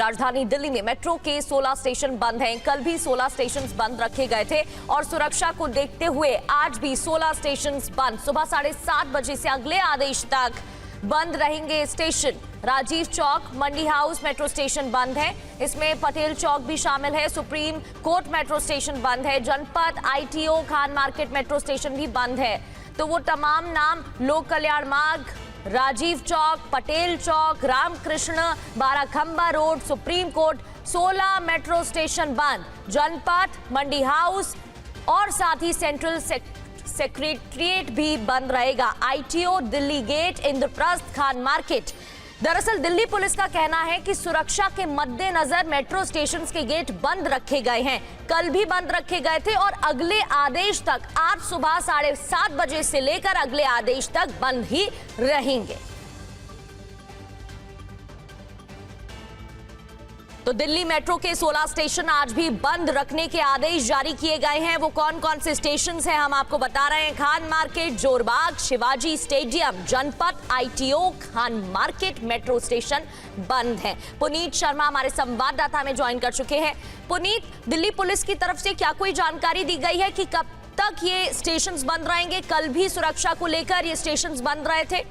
राजधानी दिल्ली में मेट्रो के 16 स्टेशन बंद हैं। कल भी 16 स्टेशन बंद रखे गए थे और सुरक्षा को देखते हुए आज भी 16 स्टेशन बंद। सुबह 7:30 बजे से अगले आदेश तक बंद रहेंगे स्टेशन। राजीव चौक, मंडी हाउस मेट्रो स्टेशन बंद है, इसमें पटेल चौक भी शामिल है। सुप्रीम कोर्ट मेट्रो स्टेशन बंद है। जनपद, ITO, Khan market metro station भी बंद है। तो वो तमाम नाम Lok Kalyan Marg, Rajiv Chowk, Patel Chowk, Ramkrishna, Barakhamba road, supreme court, 16 metro station बंद। जनपद, मंडी हाउस और साथ ही सेंट्रल सेक्रेटरिएट भी बंद रहेगा। ITO, Delhi Gate, Indraprastha, Khan Market. दरअसल दिल्ली पुलिस का कहना है कि सुरक्षा के मद्देनजर मेट्रो स्टेशन के गेट बंद रखे गए हैं। कल भी बंद रखे गए थे और अगले आदेश तक आज सुबह 7:30 बजे से लेकर अगले आदेश तक बंद ही रहेंगे। तो दिल्ली मेट्रो के 16 स्टेशन आज भी बंद रखने के आदेश जारी किए गए हैं। वो कौन कौन से स्टेशन हैं हम आपको बता रहे हैं। खान मार्केट, जोरबाग, शिवाजी स्टेडियम, जनपद, ITO, Khan market metro station बंद है। पुनीत शर्मा हमारे संवाददाता में ज्वाइन कर चुके हैं। पुनीत, दिल्ली पुलिस की तरफ से क्या कोई जानकारी दी गई है कि कब तक ये स्टेशन बंद रहेंगे? कल भी सुरक्षा को लेकर ये स्टेशन बंद रहे थे।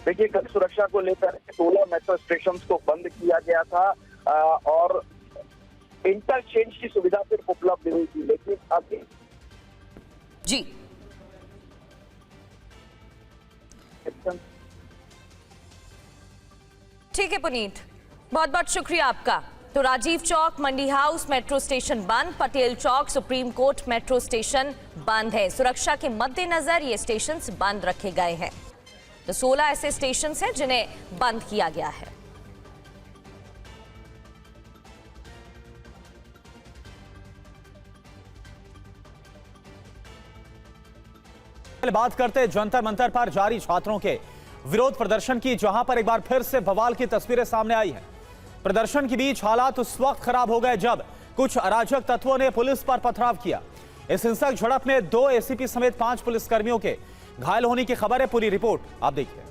देखिए, कल सुरक्षा को लेकर 16 मेट्रो स्टेशन को बंद किया गया था और इंटरचेंज की सुविधा सिर्फ उपलब्ध हुई थी, लेकिन अभी जी ठीक है पुनीत, बहुत बहुत शुक्रिया आपका। तो राजीव चौक, मंडी हाउस मेट्रो स्टेशन बंद, पटेल चौक, सुप्रीम कोर्ट मेट्रो स्टेशन बंद है। सुरक्षा के मद्देनजर ये स्टेशन बंद रखे गए हैं। तो 16 ऐसे स्टेशन हैं जिन्हें बंद किया गया है। बात करते जंतर मंतर पर जारी छात्रों के विरोध प्रदर्शन की, जहां पर एक बार फिर से बवाल की तस्वीरें सामने आई हैं। प्रदर्शन के बीच हालात उस वक्त खराब हो गए जब कुछ अराजक तत्वों ने पुलिस पर पथराव किया। इस हिंसक झड़प में 2 ACP समेत 5 पुलिसकर्मियों के घायल होने की खबर है। पूरी रिपोर्ट आप देखिए।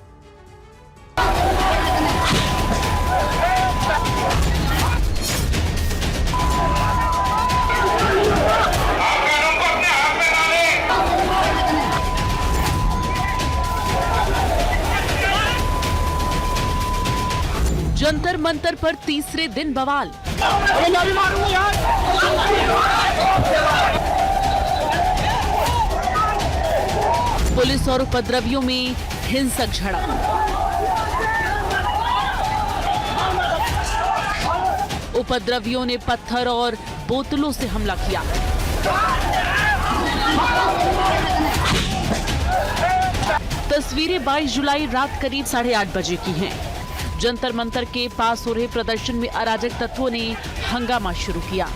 जंतर मंतर पर तीसरे दिन बवाल। पुलिस और उपद्रवियों में हिंसक झड़प। उपद्रवियों ने पत्थर और बोतलों से हमला किया। तस्वीरें 22 जुलाई रात करीब 8:30 बजे की हैं। जंतर मंतर के पास हो रहे प्रदर्शन में अराजक तत्वों ने हंगामा शुरू किया।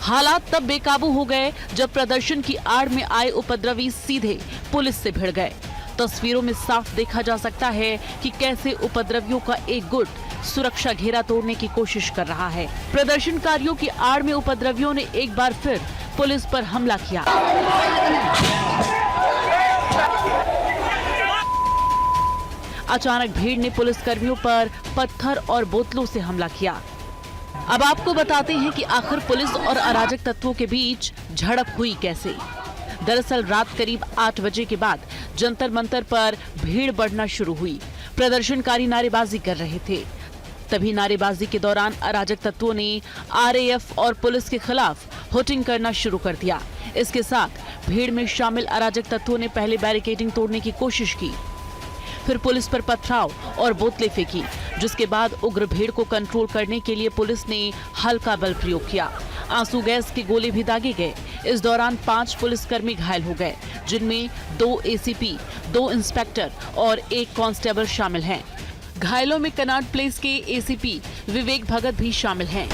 हालात तब बेकाबू हो गए जब प्रदर्शन की आड़ में आए उपद्रवी सीधे पुलिस से भिड़ गए। तस्वीरों में साफ देखा जा सकता है कि कैसे उपद्रवियों का एक गुट सुरक्षा घेरा तोड़ने की कोशिश कर रहा है। प्रदर्शनकारियों की आड़ में उपद्रवियों ने एक बार फिर पुलिस पर हमला किया। अचानक भीड़ ने पुलिसकर्मियों पर पत्थर और बोतलों से हमला किया। अब आपको बताते हैं कि आखिर पुलिस और अराजक तत्वों के बीच झड़प हुई कैसे। दरअसल रात करीब 8 बजे के बाद जंतर मंतर पर भीड़ बढ़ना शुरू हुई। प्रदर्शनकारी नारेबाजी कर रहे थे। तभी नारेबाजी के दौरान अराजक तत्वों ने RAF और पुलिस के खिलाफ होर्डिंग करना शुरू कर दिया। इसके साथ भीड़ में शामिल अराजक तत्वों ने पहले बैरिकेडिंग तोड़ने की कोशिश की, फिर पुलिस पर पथराव और बोतलें फेंकी, जिसके बाद उग्र भीड़ को कंट्रोल करने के लिए पुलिस ने हल्का बल प्रयोग किया। आंसू गैस के गोले भी दागे गए। इस दौरान 5 पुलिसकर्मी घायल हो गए, जिनमें 2 ACP, 2 इंस्पेक्टर और 1 कांस्टेबल शामिल हैं। घायलों में कनाट प्लेस के ACP विवेक भगत भी शामिल हैं।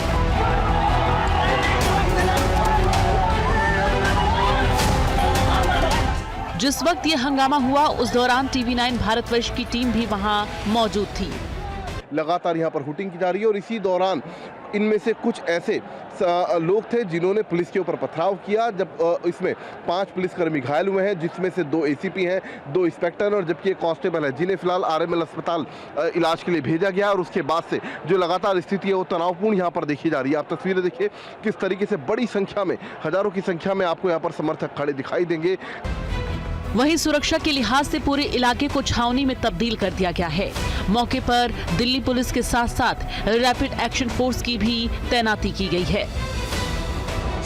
जिस वक्त ये हंगामा हुआ उस दौरान TV9 भारतवर्ष की टीम भी वहां मौजूद थी। लगातार यहाँ पर हुटिंग की जा रही है। और इसी दौरान इनमें से कुछ ऐसे लोग थे जिन्होंने पुलिस के ऊपर पथराव किया, जब इसमें 5 पुलिसकर्मी घायल हुए हैं, जिसमें से 2 एसीपी हैं, 2 इंस्पेक्टर और जबकि एक कांस्टेबल है, जिन्हें फिलहाल आरएमएल अस्पताल इलाज के लिए भेजा गया। और उसके बाद से जो लगातार स्थिति है वो तनावपूर्ण यहाँ पर देखी जा रही है। आप तस्वीरें देखिए किस तरीके से बड़ी संख्या में, हजारों की संख्या में आपको यहाँ पर समर्थक खड़े दिखाई देंगे। वहीं सुरक्षा के लिहाज से पूरे इलाके को छावनी में तब्दील कर दिया गया है। मौके पर दिल्ली पुलिस के साथ साथ रैपिड एक्शन फोर्स की भी तैनाती की गई है।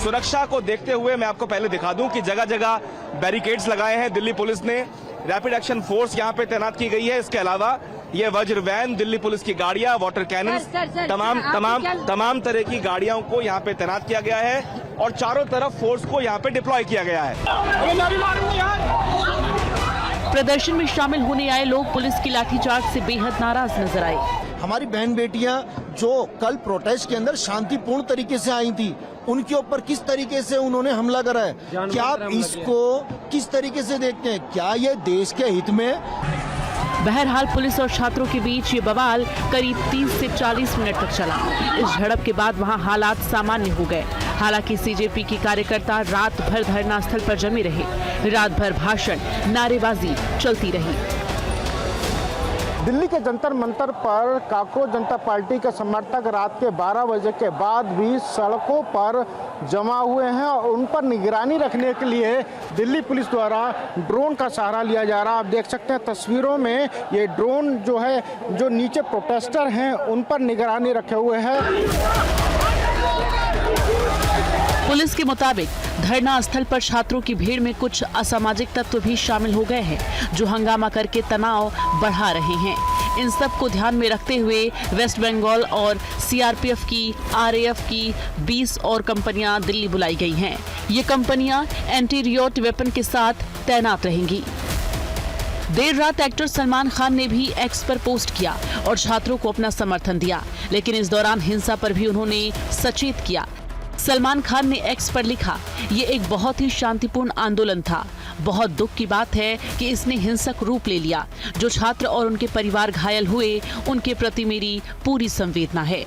सुरक्षा को देखते हुए मैं आपको पहले दिखा दूं कि जगह जगह बैरिकेड्स लगाए हैं दिल्ली पुलिस ने, रैपिड एक्शन फोर्स यहां पे तैनात की गई है। इसके अलावा ये वज्र वैन, दिल्ली पुलिस की गाड़ियां, वाटर कैनन, तमाम तरह की गाड़ियों को यहां पे तैनात किया गया है और चारों तरफ फोर्स को यहां पे डिप्लॉय किया गया है। प्रदर्शन में शामिल होने आए लोग पुलिस की लाठीचार्ज से बेहद नाराज नजर आए। हमारी बहन बेटियां जो कल प्रोटेस्ट के अंदर शांतिपूर्ण तरीके से आई थी, उनके ऊपर किस तरीके से उन्होंने हमला करा है, क्या आप इसको किस तरीके से देखते हैं? क्या ये देश के हित में? बहरहाल पुलिस और छात्रों के बीच ये बवाल करीब 30 से 40 मिनट तक चला। इस झड़प के बाद वहां हालात सामान्य हो गए। हालांकि सीजेपी की कार्यकर्ता रात भर धरना स्थल पर जमे रहे। रात भर भाषण, नारेबाजी चलती रही। दिल्ली के जंतर मंतर पर कॉकरोच जनता पार्टी के समर्थक रात के 12 बजे के बाद भी सड़कों पर जमा हुए हैं और उन पर निगरानी रखने के लिए दिल्ली पुलिस द्वारा ड्रोन का सहारा लिया जा रहा है। आप देख सकते हैं तस्वीरों में ये ड्रोन जो है, जो नीचे प्रोटेस्टर हैं उन पर निगरानी रखे हुए है। पुलिस के मुताबिक धरना स्थल पर छात्रों की भीड़ में कुछ असामाजिक तत्व भी शामिल हो गए हैं, जो हंगामा करके तनाव बढ़ा रहे हैं। इन सब को ध्यान में रखते हुए वेस्ट बंगाल और सीआरपीएफ की, आरएएफ की 20 और कंपनियां दिल्ली बुलाई गई हैं। ये कंपनियां एंटी रियोट वेपन के साथ तैनात रहेंगी। देर रात एक्टर सलमान खान ने भी एक्स पर पोस्ट किया और छात्रों को अपना समर्थन दिया, लेकिन इस दौरान हिंसा पर भी उन्होंने सचेत किया। सलमान खान ने एक्स पर लिखा, ये एक बहुत ही शांतिपूर्ण आंदोलन था। बहुत दुख की बात है कि इसने हिंसक रूप ले लिया। जो छात्र और उनके परिवार घायल हुए, उनके प्रति मेरी पूरी संवेदना है।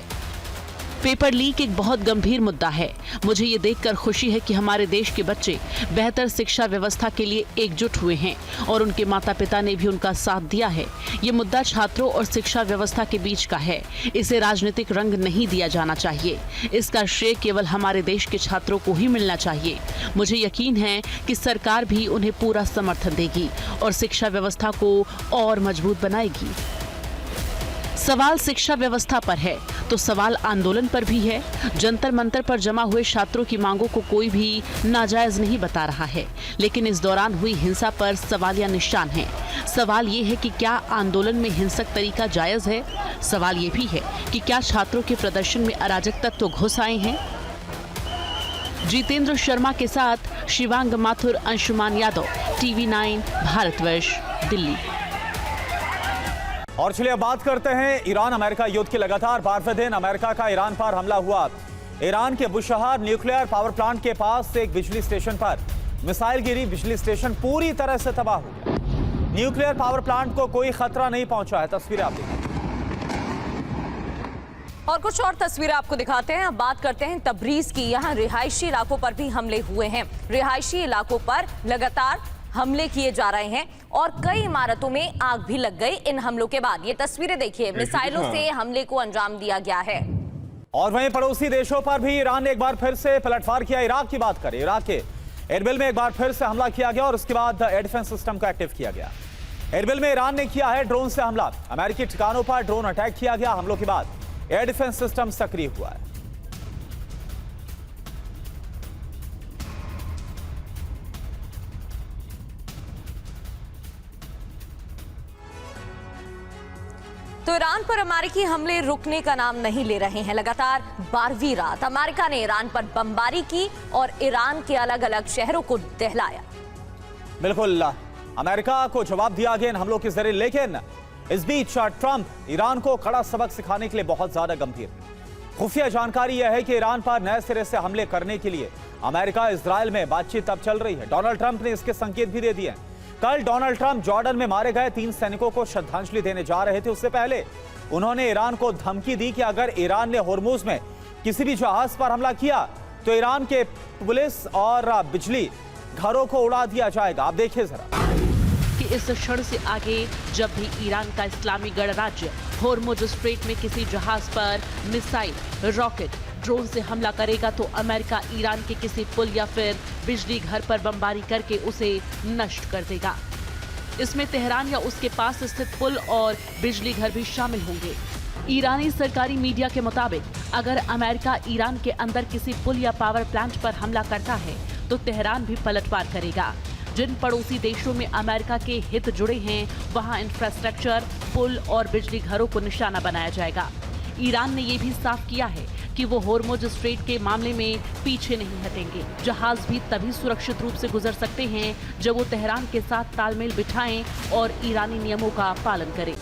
पेपर लीक एक बहुत गंभीर मुद्दा है। मुझे ये देखकर खुशी है कि हमारे देश के बच्चे बेहतर शिक्षा व्यवस्था के लिए एकजुट हुए हैं और उनके माता पिता ने भी उनका साथ दिया है। ये मुद्दा छात्रों और शिक्षा व्यवस्था के बीच का है। इसे राजनीतिक रंग नहीं दिया जाना चाहिए। इसका श्रेय केवल हमारे देश के छात्रों को ही मिलना चाहिए। मुझे यकीन है कि सरकार भी उन्हें पूरा समर्थन देगी और शिक्षा व्यवस्था को और मजबूत बनाएगी। सवाल शिक्षा व्यवस्था पर है तो सवाल आंदोलन पर भी है। जंतर मंतर पर जमा हुए छात्रों की मांगों को कोई भी नाजायज नहीं बता रहा है, लेकिन इस दौरान हुई हिंसा पर सवालिया निशान है। सवाल ये है कि क्या आंदोलन में हिंसक तरीका जायज है? सवाल ये भी है कि क्या छात्रों के प्रदर्शन में अराजक तत्व घुस आए हैं? जितेंद्र शर्मा के साथ शिवांग माथुर, अंशुमान यादव, TV9 भारतवर्ष, दिल्ली। और चलिए अब बात करते हैं ईरान अमेरिका युद्ध के लगातार 12वें दिन अमेरिका का ईरान पर हमला हुआ। ईरान के बुशहर न्यूक्लियर पावर प्लांट के पास एक बिजली स्टेशन पर मिसाइल गिरी। बिजली स्टेशन पूरी तरह से तबाह हो गया। न्यूक्लियर पावर प्लांट को कोई खतरा नहीं पहुंचा है। तस्वीरें आप देखिए। और कुछ और तस्वीरें आपको दिखाते हैं। अब बात करते हैं तबरीज की। यहाँ रिहायशी इलाकों पर भी हमले हुए हैं। रिहायशी इलाकों पर लगातार हमले किए जा रहे हैं और कई इमारतों में आग भी लग गई इन हमलों के बाद। ये तस्वीरें देखिए, मिसाइलों से हमले को अंजाम दिया गया है। और वहीं पड़ोसी देशों पर भी ईरान ने एक बार फिर से पलटवार किया। इराक की बात करें, इराक के एरबिल में एक बार फिर से हमला किया गया और उसके बाद एयर डिफेंस सिस्टम को एक्टिव किया गया। एरबिल में ईरान ने किया है ड्रोन से हमला। अमेरिकी ठिकानों पर ड्रोन अटैक किया गया। हमलों के बाद एयर डिफेंस सिस्टम सक्रिय हुआ है। तो ईरान पर अमेरिकी हमले रुकने का नाम नहीं ले रहे हैं। लगातार 12वीं रात अमेरिका ने ईरान पर बमबारी की और ईरान के अलग अलग शहरों को दहलाया। बिल्कुल, अमेरिका को जवाब दिया गया इन हमलों के जरिए, लेकिन इस बीच ट्रंप ईरान को कड़ा सबक सिखाने के लिए बहुत ज्यादा गंभीर। खुफिया जानकारी यह है कि ईरान पर नए सिरे से हमले करने के लिए अमेरिका इजराइल में बातचीत अब चल रही है। डोनाल्ड ट्रंप ने इसके संकेत भी दे दिए हैं। कल डोनाल्ड ट्रंप जॉर्डन में मारे गए 3 सैनिकों को श्रद्धांजलि देने जा रहे थे। उससे पहले उन्होंने ईरान को धमकी दी कि अगर ईरान ने होर्मुज में किसी भी जहाज पर हमला किया तो ईरान के पुलिस और बिजली घरों को उड़ा दिया जाएगा। आप देखिए जरा कि इस क्षण से आगे जब भी ईरान का इस्लामी गणराज्य होर्मुज स्ट्रेट में किसी जहाज पर मिसाइल, रॉकेट, ड्रोन से हमला करेगा तो अमेरिका ईरान के किसी पुल या फिर बिजली घर पर बमबारी करके उसे नष्ट कर देगा। इसमें तेहरान या उसके पास स्थित पुल और बिजली घर भी शामिल होंगे। ईरानी सरकारी मीडिया के मुताबिक अगर अमेरिका ईरान के अंदर किसी पुल या पावर प्लांट पर हमला करता है तो तेहरान भी पलटवार करेगा। जिन पड़ोसी देशों में अमेरिका के हित जुड़े हैं वहां इंफ्रास्ट्रक्चर, पुल और बिजली घरों को निशाना बनाया जाएगा। ईरान ने ये भी साफ किया है कि वो होर्मुज स्ट्रेट के मामले में पीछे नहीं हटेंगे। जहाज भी तभी सुरक्षित रूप से गुजर सकते हैं जब वो तेहरान के साथ तालमेल बिठाएं और ईरानी नियमों का पालन करें।